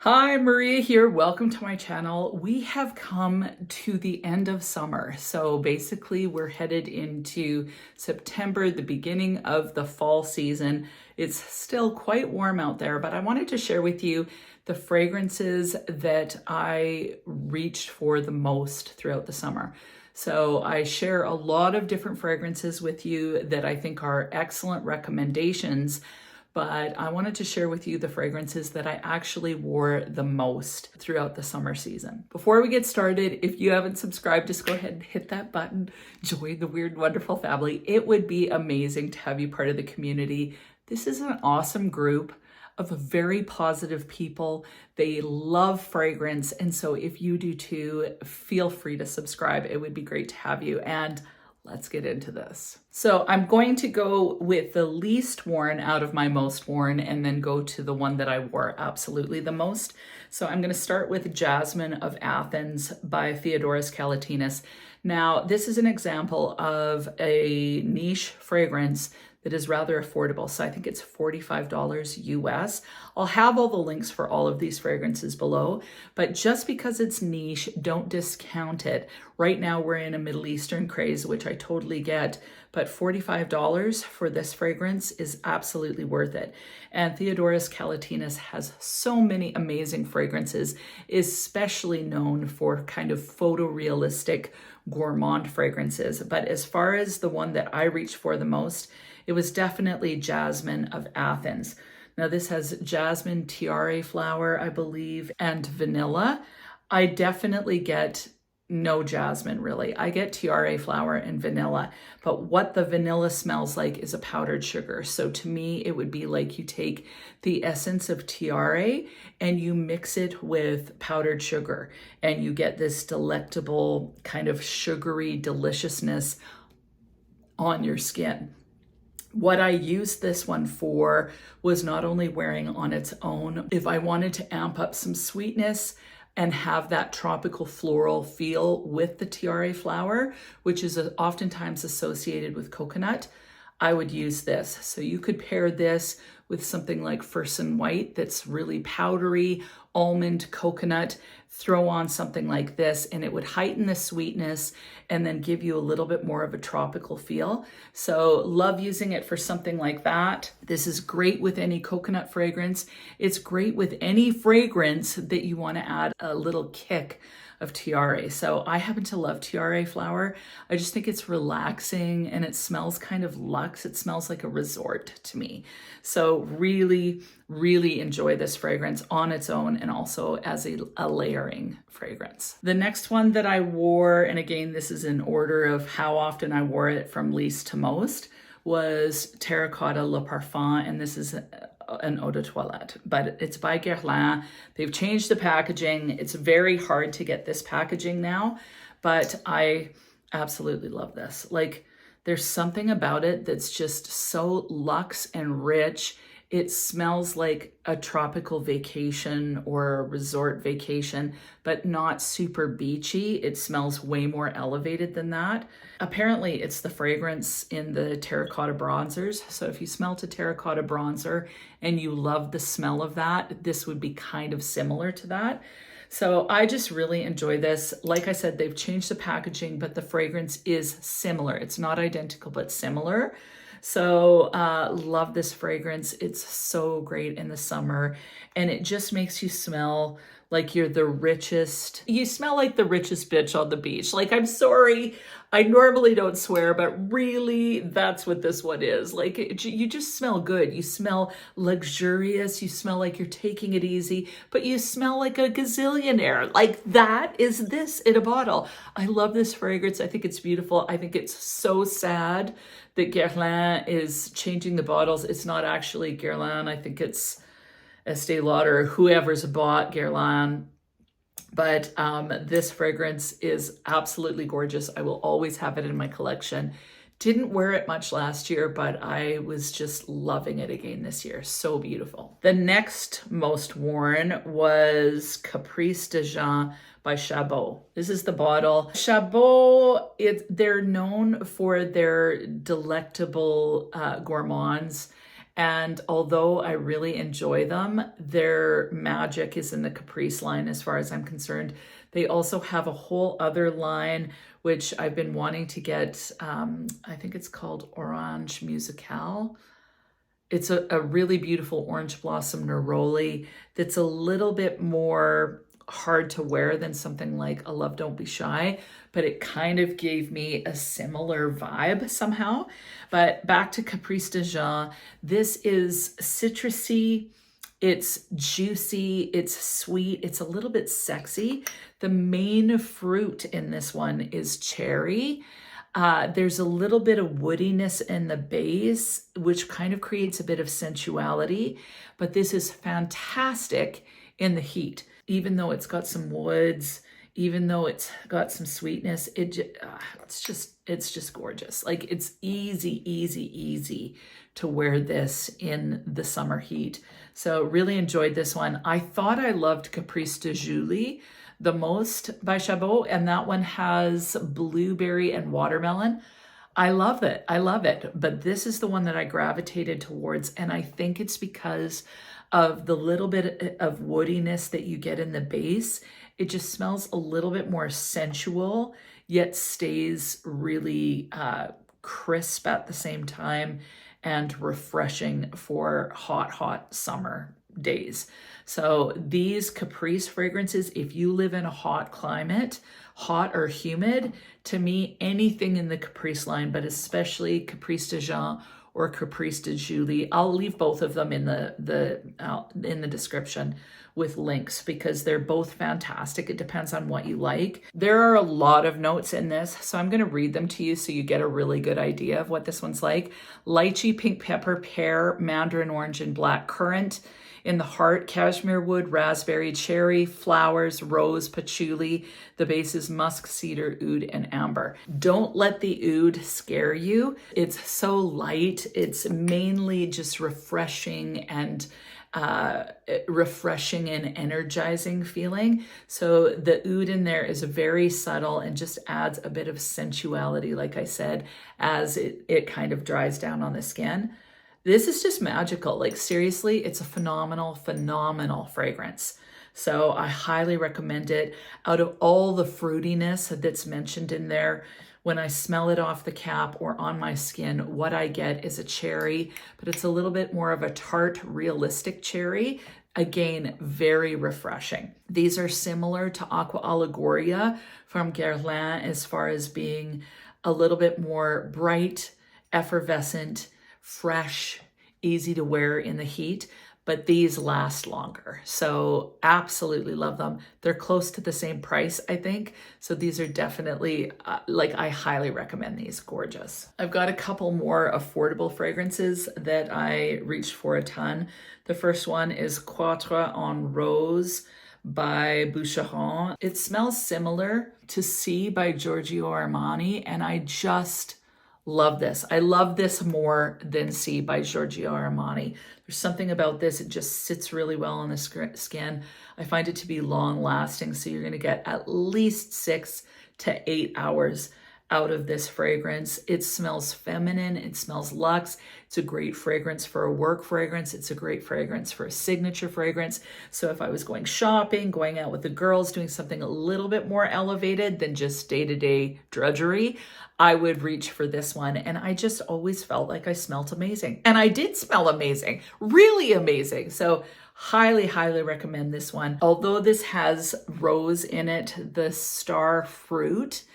Hi, Maria here. Welcome to my channel. We have come to the end of summer. So basically we're headed into September, the beginning of the fall season. It's still quite warm out there, but I wanted to share with you the fragrances that I reached for the most throughout the summer. So I share a lot of different fragrances with you that I think are excellent recommendations, but I wanted to share with you the fragrances that I actually wore the most throughout the summer season. Before we get started, if you haven't subscribed, just go ahead and hit that button, join the Weird and Wonderful family. It would be amazing to have you part of the community. This is an awesome group of very positive people. They love fragrance, and so if you do too, feel free to subscribe. It would be great to have you, and let's get into this. So I'm going to go with the least worn out of my most worn and then go to the one that I wore absolutely the most. So I'm going to start with Jasmine of Athens by Theodoros Kalatinas. Now, this is an example of a niche fragrance that is rather affordable. So I think it's $45 US. I'll have all the links for all of these fragrances below, but just because it's niche, don't discount it. Right now we're in a Middle Eastern craze, which I totally get, but $45 for this fragrance is absolutely worth it. And Theodoros Kalatinas has so many amazing fragrances, especially known for kind of photorealistic gourmand fragrances. But as far as the one that I reached for the most, it was definitely Jasmine of Athens. Now this has jasmine tiare flower, I believe, and vanilla. I definitely get no jasmine really. I get tiare flower and vanilla, but what the vanilla smells like is a powdered sugar. So to me, it would be like you take the essence of tiare and you mix it with powdered sugar and you get this delectable kind of sugary deliciousness on your skin. What I used this one for was not only wearing on its own, if I wanted to amp up some sweetness and have that tropical floral feel with the tiare flower, which is oftentimes associated with coconut, I would use this. So you could pair this with something like Furson White that's really powdery, almond, coconut, throw on something like this and it would heighten the sweetness and then give you a little bit more of a tropical feel. So love using it for something like that. This is great with any coconut fragrance. It's great with any fragrance that you want to add a little kick of tiare. So I happen to love tiare flower. I just think it's relaxing and it smells kind of luxe. It smells like a resort to me. So really, really enjoy this fragrance on its own and also as a layering fragrance. The next one that I wore, and again, this is in order of how often I wore it from least to most, was Terracotta Le Parfum, and this is an eau de toilette, but it's by Guerlain. They've changed the packaging. It's very hard to get this packaging now, but I absolutely love this. Like, there's something about it that's just so luxe and rich. It smells like a tropical vacation or a resort vacation, but not super beachy. It smells way more elevated than that. Apparently, it's the fragrance in the terracotta bronzers. So if you smelt a terracotta bronzer and you love the smell of that, this would be kind of similar to that. So I just really enjoy this. Like I said, they've changed the packaging, but the fragrance is similar. It's not identical, but similar. So love this fragrance. It's so great in the summer and it just makes you smell like you're the richest. You smell like the richest bitch on the beach. Like, I'm sorry, I normally don't swear, but really that's what this one is. Like, you just smell good. You smell luxurious. You smell like you're taking it easy, but you smell like a gazillionaire. Like, that is this in a bottle. I love this fragrance. I think it's beautiful. I think it's so sad that Guerlain is changing the bottles. It's not actually Guerlain. I think it's Estee Lauder, whoever's bought Guerlain. But this fragrance is absolutely gorgeous. I will always have it in my collection. Didn't wear it much last year, but I was just loving it again this year. So beautiful. The next most worn was Caprice de Jeanne by Chabot. This is the bottle. Chabot, they're known for their delectable gourmands. And although I really enjoy them, their magic is in the Caprice line as far as I'm concerned. They also have a whole other line, which I've been wanting to get. I think it's called Orange Musicale. It's a really beautiful orange blossom neroli that's a little bit more hard to wear than something like a Love Don't Be Shy, but it kind of gave me a similar vibe somehow. But back to Caprice de Jeanne, this is citrusy, it's juicy, it's sweet, it's a little bit sexy. The main fruit in this one is cherry. There's a little bit of woodiness in the base, which kind of creates a bit of sensuality, but this is fantastic in the heat. Even though it's got some woods, even though it's got some sweetness, it's just gorgeous. Like, it's easy to wear this in the summer heat. So really enjoyed this one. I thought I loved Caprice de Julie the most by Chabot, and that one has blueberry and watermelon. I love it. But this is the one that I gravitated towards, and I think it's because of the little bit of woodiness that you get in the base. It just smells a little bit more sensual, yet stays really crisp at the same time and refreshing for hot summer days. So these Caprice fragrances, if you live in a hot climate, hot or humid, to me, anything in the Caprice line, but especially Caprice de Jeanne or Caprice de Julie, I'll leave both of them in the description with links because they're both fantastic. It depends on what you like. There are a lot of notes in this, so I'm going to read them to you so you get a really good idea of what this one's like. Lychee, pink pepper, pear, mandarin orange, and black currant. In the heart, cashmere wood, raspberry, cherry, flowers, rose, patchouli. The base is musk, cedar, oud, and amber. Don't let the oud scare you. It's so light. It's mainly just refreshing and energizing feeling. So the oud in there is very subtle and just adds a bit of sensuality, like I said, as it kind of dries down on the skin. This is just magical. Like, seriously, it's a phenomenal fragrance. So I highly recommend it. Out of all the fruitiness that's mentioned in there, when I smell it off the cap or on my skin, what I get is a cherry, but it's a little bit more of a tart, realistic cherry. Again, very refreshing. These are similar to Aqua Allegoria from Guerlain as far as being a little bit more bright, effervescent, fresh, easy to wear in the heat, but these last longer. So absolutely love them. They're close to the same price, I think. So these are definitely, I highly recommend these. Gorgeous. I've got a couple more affordable fragrances that I reached for a ton. The first one is Quatre en Rose by Boucheron. It smells similar to C by Giorgio Armani, and I just love this. I love this more than C by Giorgio Armani. There's something about this, it just sits really well on the skin. I find it to be long lasting, so you're gonna get at least 6 to 8 hours out of this fragrance. It smells feminine, it smells luxe. It's a great fragrance for a work fragrance. It's a great fragrance for a signature fragrance. So if I was going shopping, going out with the girls, doing something a little bit more elevated than just day-to-day drudgery, I would reach for this one. And I just always felt like I smelled amazing. And I did smell amazing, really amazing. So highly recommend this one. Although this has rose in it, the star fruit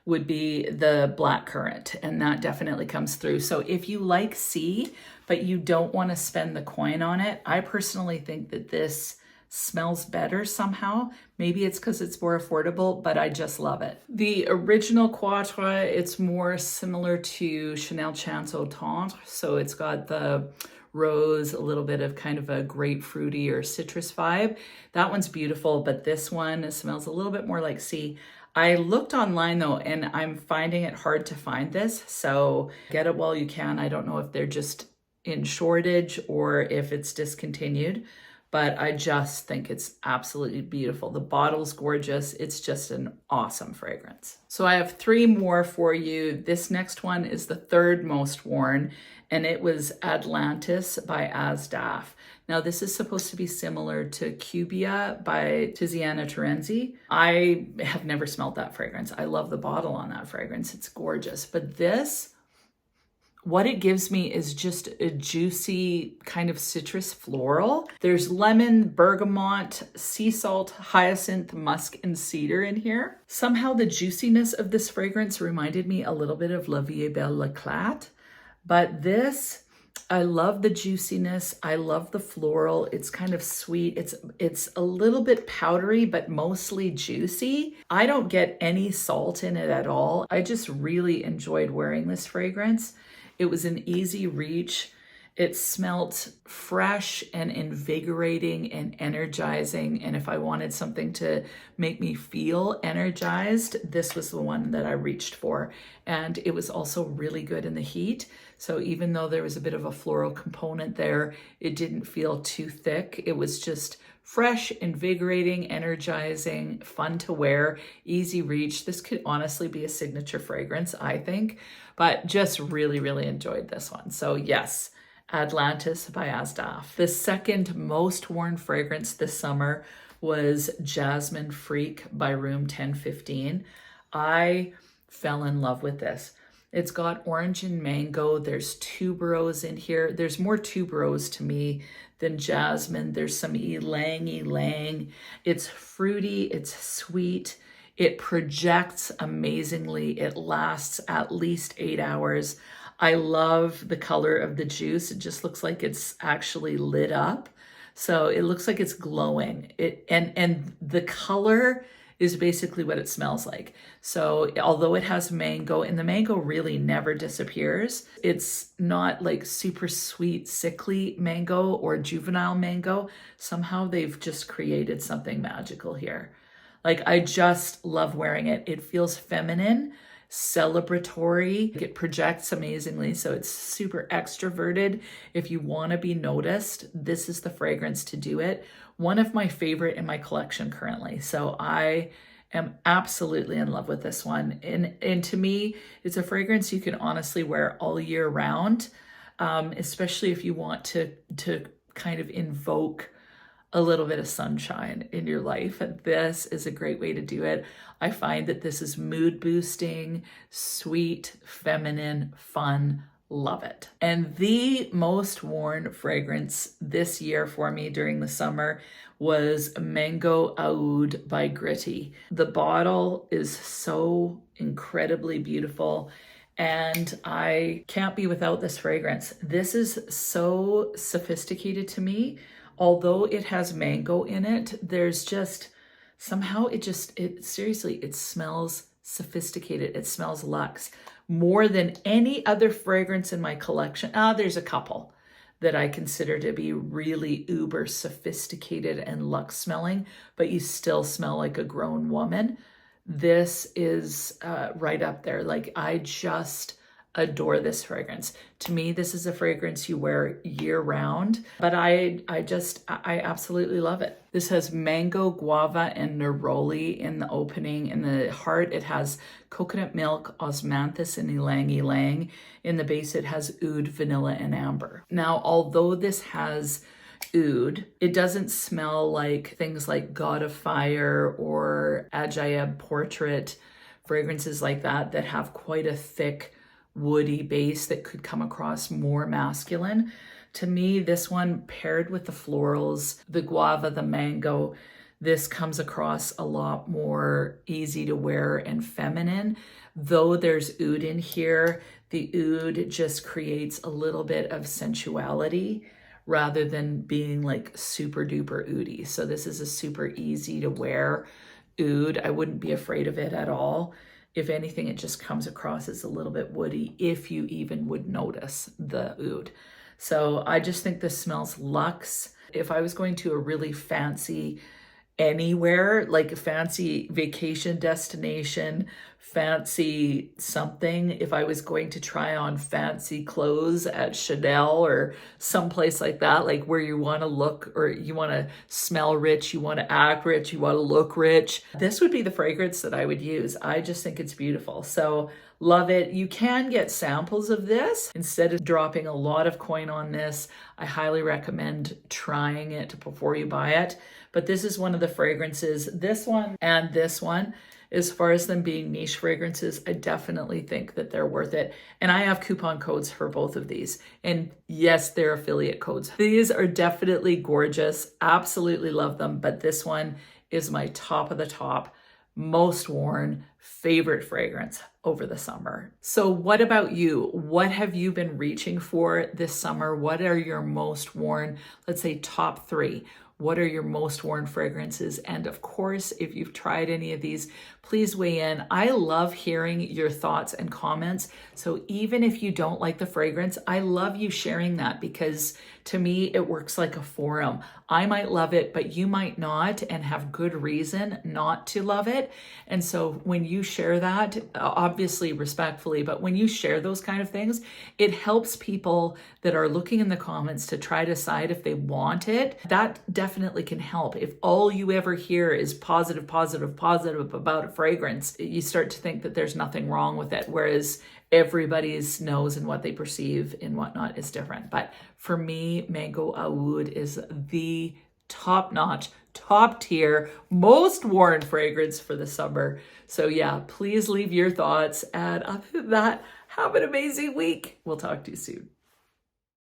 would be the black currant, and that definitely comes through. So if you like C, but you don't want to spend the coin on it, I personally think that this smells better somehow. Maybe it's because it's more affordable, but I just love it. The original Quatre, it's more similar to Chanel Chance Au Tendre. So it's got the rose, a little bit of kind of a grapefruity or citrus vibe. That one's beautiful, but this one smells a little bit more like C. I looked online though, and I'm finding it hard to find this. So get it while you can. I don't know if they're just in shortage or if it's discontinued, but I just think it's absolutely beautiful. The bottle's gorgeous. It's just an awesome fragrance. So I have 3 more for you. This next one is the 3rd most worn, and it was Atlantis by Asdaaf. Now this is supposed to be similar to Cubia by Tiziana Terenzi. I have never smelled that fragrance. I love the bottle on that fragrance. It's gorgeous. But this, what it gives me is just a juicy kind of citrus floral. There's lemon, bergamot, sea salt, hyacinth, musk, and cedar in here. Somehow the juiciness of this fragrance reminded me a little bit of La Vie est Belle L'Eclat. But this, I love the juiciness. I love the floral. It's kind of sweet. It's a little bit powdery, but mostly juicy. I don't get any salt in it at all. I just really enjoyed wearing this fragrance. It was an easy reach. It smelt fresh and invigorating and energizing. And if I wanted something to make me feel energized, this was the one that I reached for. And it was also really good in the heat. So even though there was a bit of a floral component there, it didn't feel too thick. It was just fresh, invigorating, energizing, fun to wear, easy reach. This could honestly be a signature fragrance, I think, but just really, really enjoyed this one. So yes, Atlantis by Asdaaf. The 2nd most worn fragrance this summer was Jasmine Freak by Room 1015. I fell in love with this. It's got orange and mango. There's tuberose in here. There's more tuberose to me than jasmine. There's some ylang. It's fruity, it's sweet. It projects amazingly. It lasts at least 8 hours. I love the color of the juice. It just looks like it's actually lit up. So it looks like it's glowing. And the color is basically what it smells like. So although it has mango, and the mango really never disappears, it's not like super sweet, sickly mango or juvenile mango. Somehow they've just created something magical here. Like, I just love wearing it. It feels feminine, celebratory. It projects amazingly, so it's super extroverted. If you want to be noticed, this is the fragrance to do it. One of my favorite in my collection currently. So I am absolutely in love with this one. And to me, it's a fragrance you can honestly wear all year round, especially if you want to kind of invoke a little bit of sunshine in your life. And this is a great way to do it. I find that this is mood boosting, sweet, feminine, fun. Love it. And the most worn fragrance this year for me during the summer was Mango Aoud by Gritty. The bottle is so incredibly beautiful, and I can't be without this fragrance. This is so sophisticated to me. Although it has mango in it, there's just somehow it seriously, it smells sophisticated. It smells luxe more than any other fragrance in my collection. There's a couple that I consider to be really uber sophisticated and luxe smelling, but you still smell like a grown woman. This is right up there. Like, I just adore this fragrance. To me, this is a fragrance you wear year round, but I absolutely love it. This has mango, guava, and neroli in the opening. In the heart, it has coconut milk, osmanthus, and ylang ylang. In the base, it has oud, vanilla, and amber. Now, although this has oud, it doesn't smell like things like God of Fire or Ajaib Portrait, fragrances like that have quite a thick woody base that could come across more masculine. To me, this one paired with the florals, the guava, the mango, this comes across a lot more easy to wear and feminine. Though there's oud in here, the oud just creates a little bit of sensuality rather than being like super duper oudy. So this is a super easy to wear oud. I wouldn't be afraid of it at all. If anything, it just comes across as a little bit woody, if you even would notice the oud. So I just think this smells luxe. If I was going to a really fancy anywhere, like a fancy vacation destination, fancy something. If I was going to try on fancy clothes at Chanel or someplace like that, like where you want to look or you want to smell rich, you want to act rich, you want to look rich, this would be the fragrance that I would use. I just think it's beautiful. So love it. You can get samples of this. Instead of dropping a lot of coin on this, I highly recommend trying it before you buy it. But this is one of the fragrances, this one and this one, as far as them being niche fragrances, I definitely think that they're worth it. And I have coupon codes for both of these. And yes, they're affiliate codes. These are definitely gorgeous. Absolutely love them. But this one is my top of the top, most worn, favorite fragrance over the summer. So what about you? What have you been reaching for this summer? What are your most worn, let's say top 3? What are your most worn fragrances? And of course, if you've tried any of these, please weigh in. I love hearing your thoughts and comments. So even if you don't like the fragrance, I love you sharing that, because to me, it works like a forum. I might love it, but you might not and have good reason not to love it. And so when you share that, obviously respectfully, but when you share those kind of things, it helps people that are looking in the comments to try to decide if they want it. That definitely can help. If all you ever hear is positive, positive, positive about a fragrance, you start to think that there's nothing wrong with it. Whereas everybody's nose and what they perceive and whatnot is different. But for me, Mango Aoud is the top-notch, top-tier, most worn fragrance for the summer. So yeah, please leave your thoughts. And other than that, have an amazing week. We'll talk to you soon.